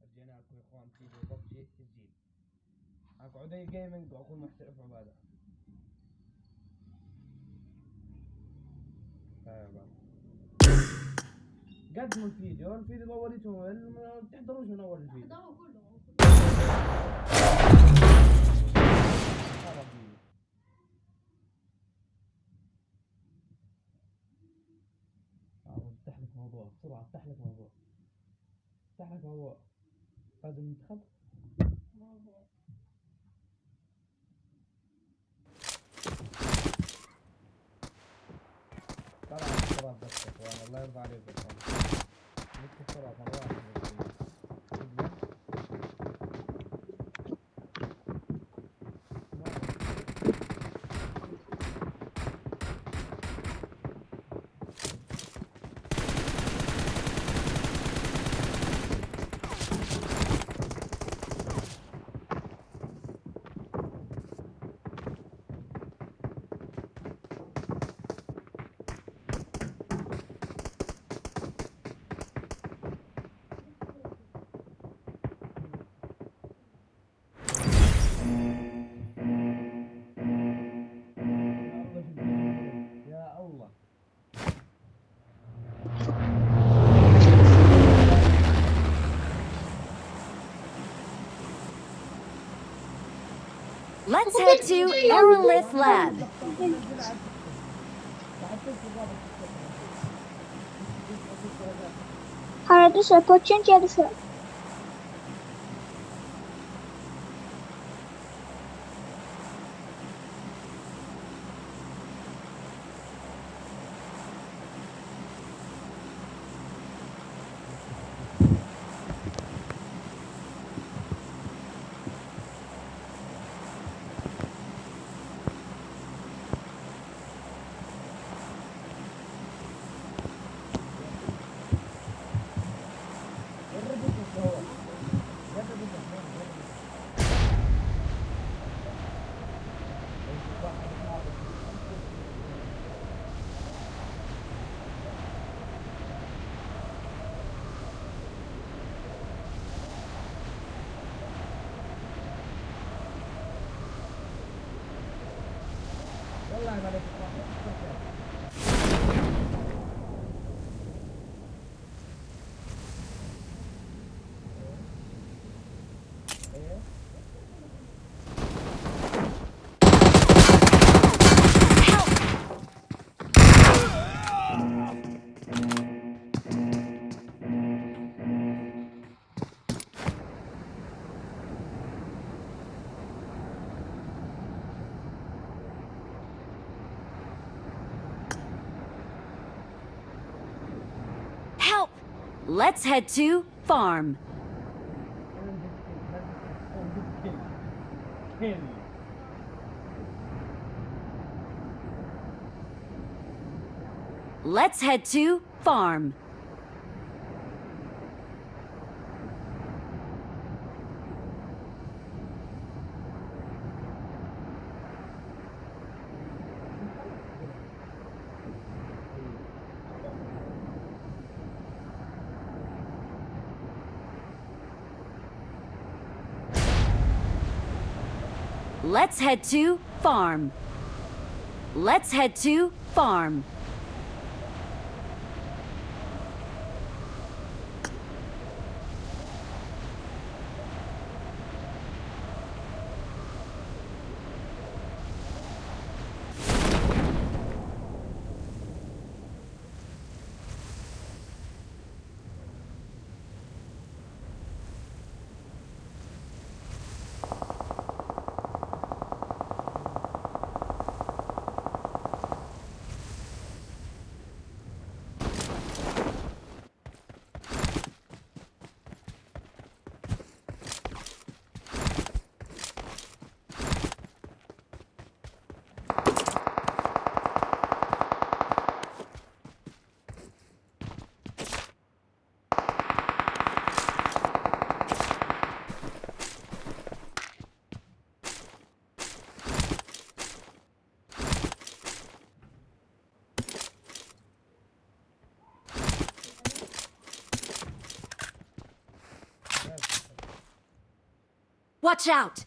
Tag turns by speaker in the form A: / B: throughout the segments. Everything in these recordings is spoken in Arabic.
A: رجعنا لكم يا اخوان فيديو ببجي تسجيل. معكم عدي جيمنج واخوي محترف عباده. قدموا الفيديو ضوليته ممل، ما تحضروش من اول الفيديو. احضروا كله. افتح لك موضوع بسرعه، افتح لك موضوع فاز المنتخب. طلع الصراط بس يا اخوان، الله يرضى عليكم يا اخوان. لك الصراط مره واحده.
B: Let's head to Aerolith Lab.
C: Haradasa počinti adasa.
B: Help! Let's head to farm. Let's head to farm. Let's head to farm. Let's head to farm. Watch out!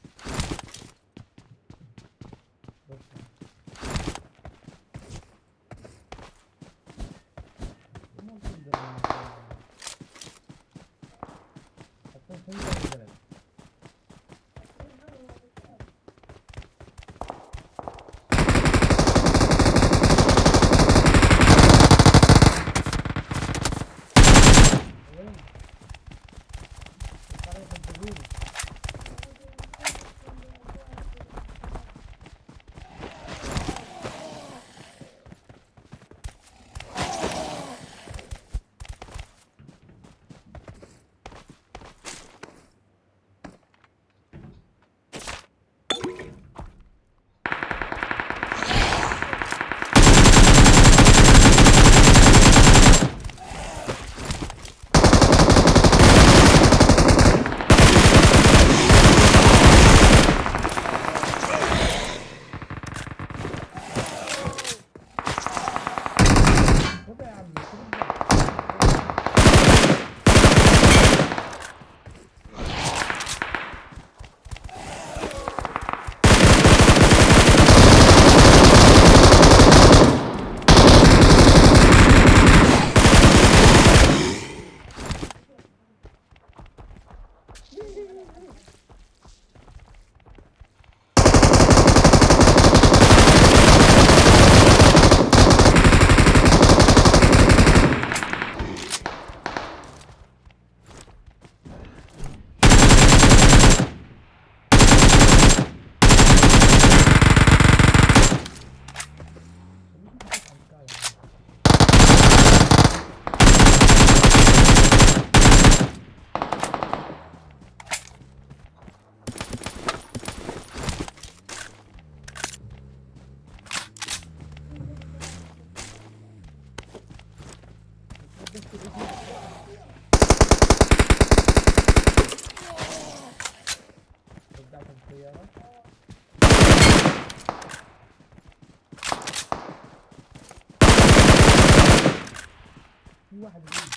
A: في واحد بعيد.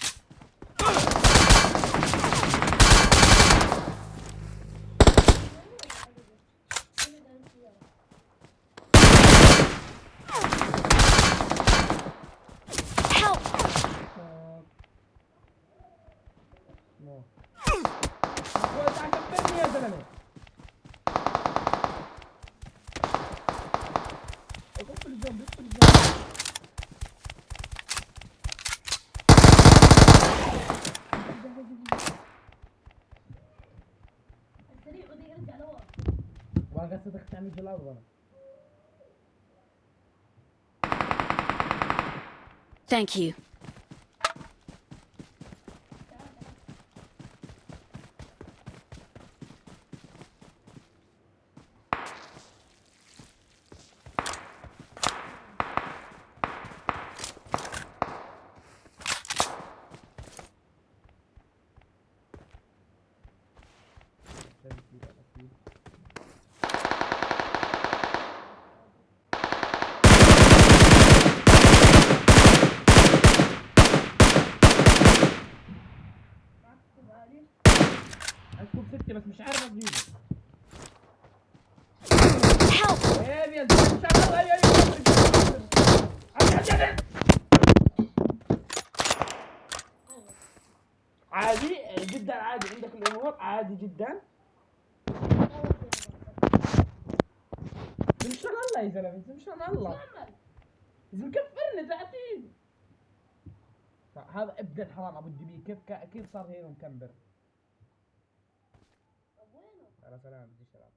A: نو تعال كبرني يا زلمه. اقفل الجنب اقفل الجنب.
D: السريع ودي يرجع لورا.
A: والله قصدك تعمل في الارض انا.
B: Thank you.
A: اسكب ستة بس مش عارف اجيبه.
B: Help!
A: ايه يا زلمه شغال. ايوه عادي جدا عادي عندك الامور عادي جدا. مشان الله يا زلمه مشان الله. اذا مكفرني تعطيني. هذا ابن الحرام ابو الدبي كيف صار هنا مكمبر. على سلام بديش العب.